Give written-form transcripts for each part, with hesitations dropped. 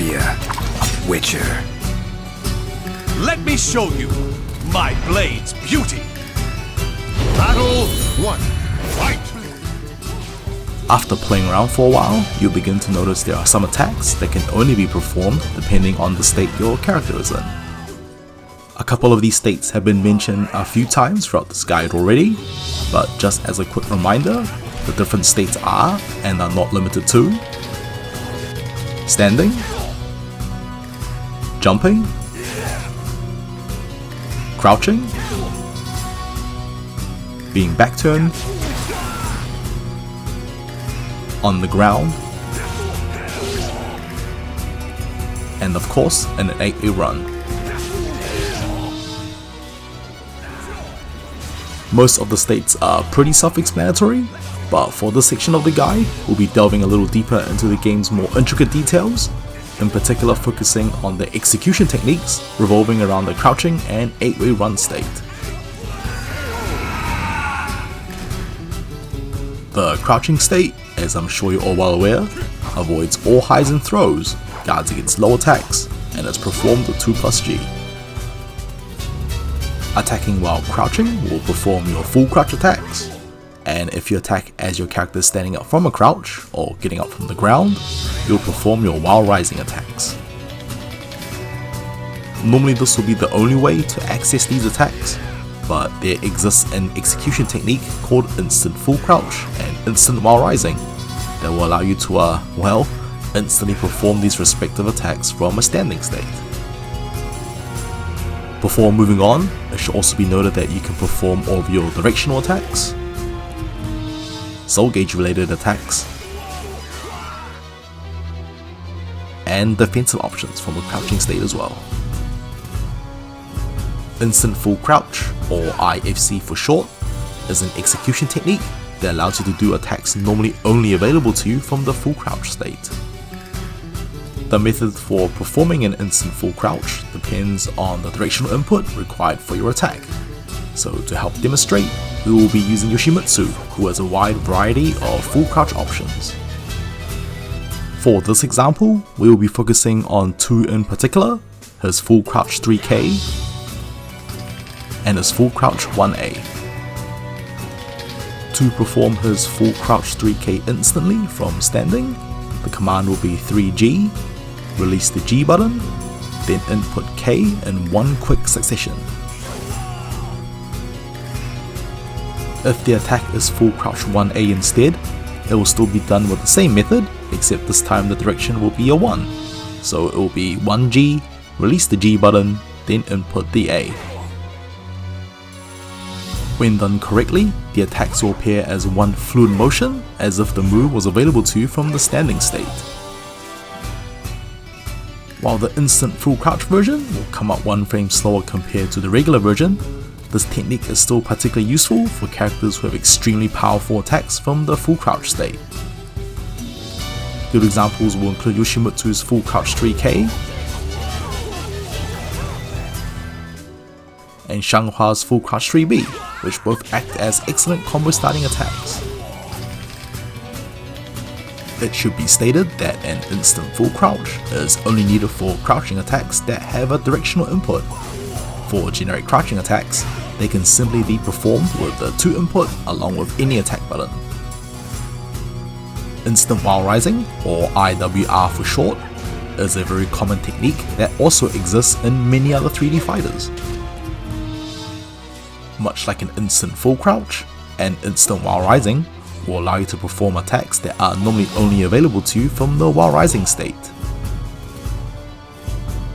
warrior, witcher. Let me show you my blade's beauty. Battle 1. Fight! After playing around for a while, you'll begin to notice there are some attacks that can only be performed depending on the state your character is in. A couple of these states have been mentioned a few times throughout this guide already, but just as a quick reminder, the different states are, and are not limited to, standing, jumping, crouching, being back-turned, on the ground, and of course an 8-way run. Most of the states are pretty self-explanatory, but for this section of the guide, we'll be delving a little deeper into the game's more intricate details, in particular focusing on the execution techniques revolving around the crouching and 8-way run state. The crouching state, as I'm sure you're all well aware, avoids all highs and throws, guards against low attacks, and is performed with 2+G. Attacking while crouching will perform your full crouch attacks, and if you attack as your character is standing up from a crouch or getting up from the ground, you'll perform your while rising attacks. Normally this will be the only way to access these attacks, but there exists an execution technique called instant full crouch and instant while rising that will allow you to, instantly perform these respective attacks from a standing state. Before moving on, it should also be noted that you can perform all of your directional attacks, soul gauge related attacks, and defensive options from a crouching state as well. Instant full crouch, or IFC for short, is an execution technique that allows you to do attacks normally only available to you from the full crouch state. The method for performing an instant full crouch depends on the directional input required for your attack. So to help demonstrate, we will be using Yoshimitsu, who has a wide variety of full crouch options. For this example, we will be focusing on two in particular, his full crouch 3K and his full crouch 1A. To perform his full crouch 3K instantly from standing, the command will be 3G, release the G button, then input K in one quick succession. If the attack is full crouch 1A instead, it will still be done with the same method, except this time the direction will be a 1. So it will be 1G, release the G button, then input the A. When done correctly, the attacks will appear as one fluid motion, as if the move was available to you from the standing state. While the instant full crouch version will come up one frame slower compared to the regular version, this technique is still particularly useful for characters who have extremely powerful attacks from the full crouch state. Good examples will include Yoshimitsu's full crouch 3K and Shanghua's full crouch 3B, which both act as excellent combo starting attacks. It should be stated that an instant full crouch is only needed for crouching attacks that have a directional input. For generic crouching attacks, they can simply be performed with the 2 input along with any attack button. Instant while rising, or IWR for short, is a very common technique that also exists in many other 3D fighters. Much like an instant full crouch, an instant while rising will allow you to perform attacks that are normally only available to you from the while rising state.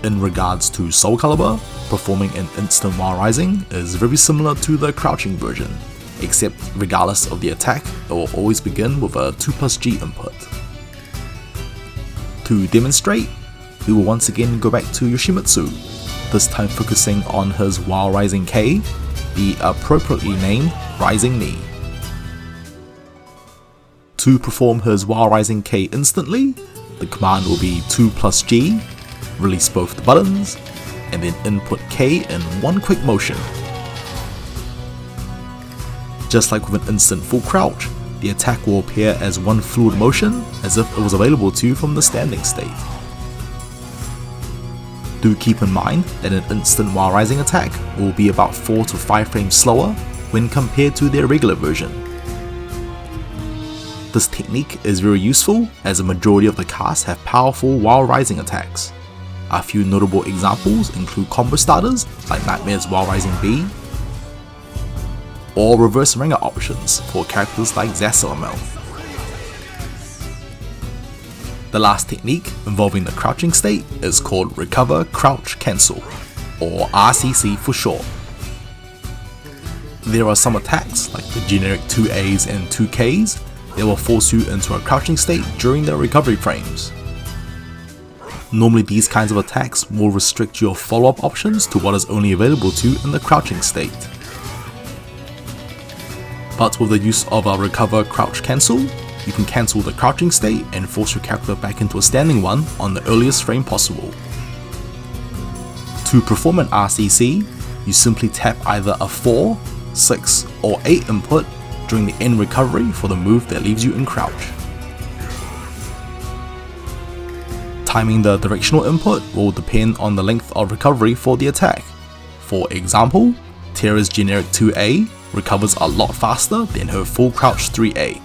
In regards to SOULCALIBUR, performing an instant while rising is very similar to the crouching version, except regardless of the attack, it will always begin with a 2+G input. To demonstrate, we will once again go back to Yoshimitsu, this time focusing on his while rising K, the appropriately named Rising Knee. To perform his while rising K instantly, the command will be 2+G, release both the buttons, and then input K in one quick motion. Just like with an instant full crouch, the attack will appear as one fluid motion, as if it was available to you from the standing state. Do keep in mind that an instant while rising attack will be about 4 to 5 frames slower when compared to their regular version. This technique is very useful as a majority of the cast have powerful while rising attacks. A few notable examples include combo starters like Nightmare's while rising B, or reverse ringer options for characters like Zasalamel. The last technique involving the crouching state is called Recover Crouch Cancel, or RCC for short. There are some attacks like the generic 2As and 2Ks that will force you into a crouching state during the recovery frames. Normally these kinds of attacks will restrict your follow-up options to what is only available to you in the crouching state. But with the use of a Recover Crouch Cancel, you can cancel the crouching state and force your character back into a standing one on the earliest frame possible. To perform an RCC, you simply tap either a 4, 6 or 8 input during the end recovery for the move that leaves you in crouch. Timing the directional input will depend on the length of recovery for the attack. For example, Terra's generic 2A recovers a lot faster than her full crouch 3A.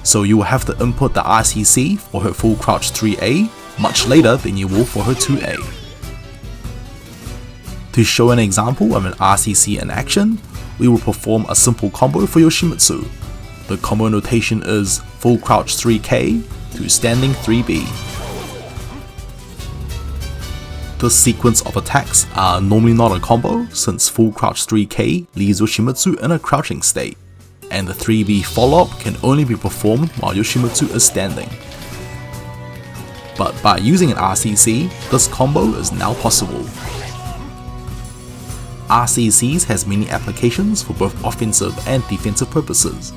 So you will have to input the RCC for her full crouch 3A much later than you will for her 2A. To show an example of an RCC in action, we will perform a simple combo for Yoshimitsu. The combo notation is full crouch 3K to standing 3B. This sequence of attacks are normally not a combo since full crouch 3K leaves Yoshimitsu in a crouching state, and the 3B follow-up can only be performed while Yoshimitsu is standing. But by using an RCC, this combo is now possible. RCCs has many applications for both offensive and defensive purposes,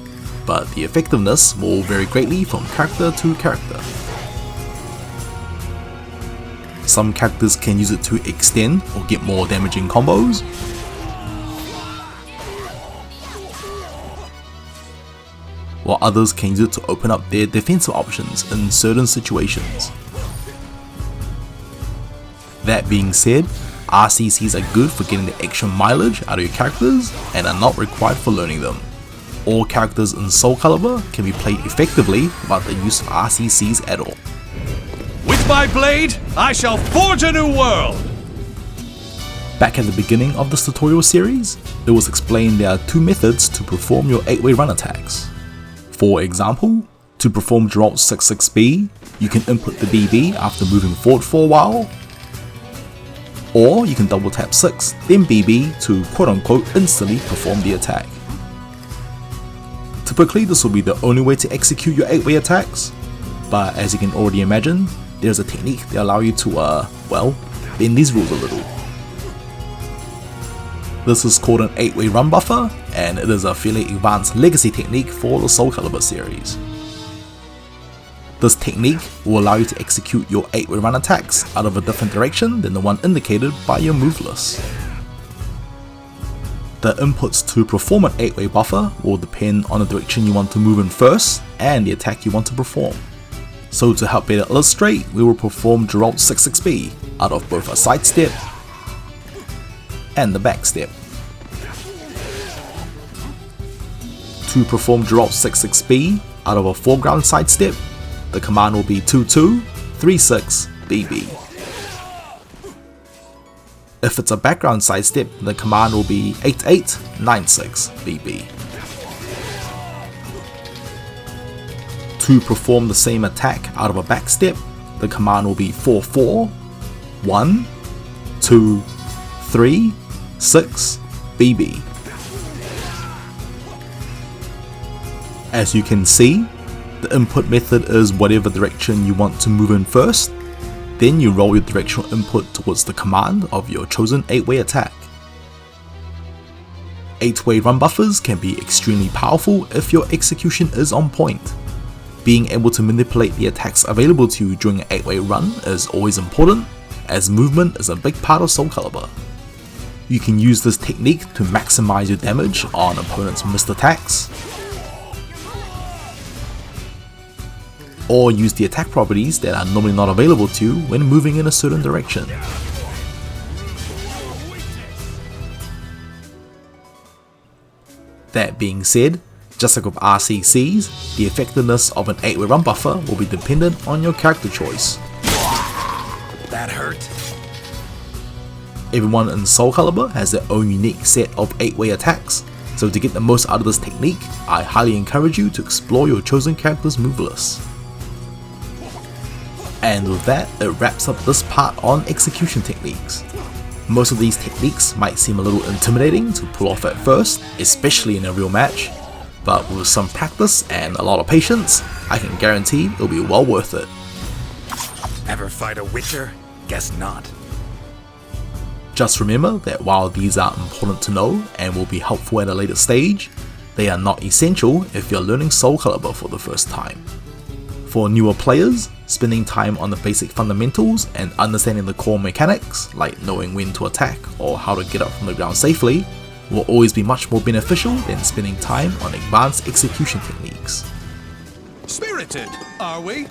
but the effectiveness will vary greatly from character to character. Some characters can use it to extend or get more damaging combos, while others can use it to open up their defensive options in certain situations. That being said, RCCs are good for getting the extra mileage out of your characters and are not required for learning them. All characters in SOULCALIBUR can be played effectively without the use of RCCs at all. With my blade, I shall forge a new world! Back at the beginning of this tutorial series, it was explained there are two methods to perform your 8-way run attacks. For example, to perform Geralt 66B, you can input the BB after moving forward for a while, or you can double tap 6, then BB to quote-unquote instantly perform the attack. Typically this will be the only way to execute your 8-way attacks, but as you can already imagine, there's a technique that allows you to, bend these rules a little. This is called an 8-way run buffer, and it is a fairly advanced legacy technique for the SOULCALIBUR series. This technique will allow you to execute your 8-way run attacks out of a different direction than the one indicated by your move list. The inputs to perform an 8-way buffer will depend on the direction you want to move in first and the attack you want to perform. So to help better illustrate, we will perform Geralt 66B out of both a sidestep and the backstep. To perform Geralt 66B out of a foreground sidestep, the command will be 2236 BB. If it's a background sidestep, the command will be 8896 BB. To perform the same attack out of a backstep, the command will be 44123 BB. As you can see, the input method is whatever direction you want to move in first, then you roll your directional input towards the command of your chosen 8-way attack. 8-way run buffers can be extremely powerful if your execution is on point. Being able to manipulate the attacks available to you during an 8-way run is always important, as movement is a big part of SOULCALIBUR. You can use this technique to maximize your damage on opponents' missed attacks, or use the attack properties that are normally not available to you when moving in a certain direction. That being said, just like with RCCs, the effectiveness of an 8-way run buffer will be dependent on your character choice. That hurt. Everyone in SOULCALIBUR has their own unique set of 8-way attacks, so to get the most out of this technique, I highly encourage you to explore your chosen character's move list. And with that, it wraps up this part on execution techniques. Most of these techniques might seem a little intimidating to pull off at first, especially in a real match, but with some practice and a lot of patience, I can guarantee it'll be well worth it. Ever fight a Witcher? Guess not. Just remember that while these are important to know and will be helpful at a later stage, they are not essential if you're learning SOULCALIBUR for the first time. For newer players, spending time on the basic fundamentals and understanding the core mechanics, like knowing when to attack or how to get up from the ground safely, will always be much more beneficial than spending time on advanced execution techniques. Spirited, are we?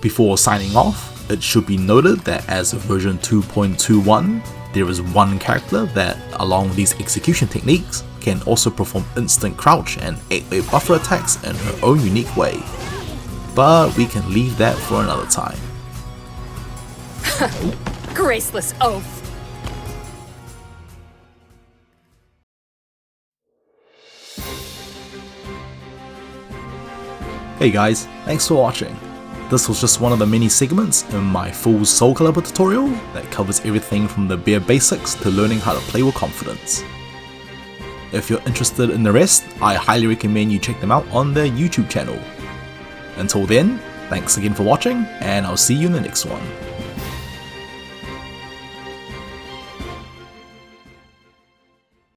Before signing off, it should be noted that as of version 2.21, there is one character that, along with these execution techniques, can also perform instant crouch and 8-way buffer attacks in her own unique way. But we can leave that for another time. Graceless oaf. Hey guys, thanks for watching. This was just one of the many segments in my full SOULCALIBUR tutorial that covers everything from the bare basics to learning how to play with confidence. If you're interested in the rest, I highly recommend you check them out on their YouTube channel. Until then, thanks again for watching, and I'll see you in the next one.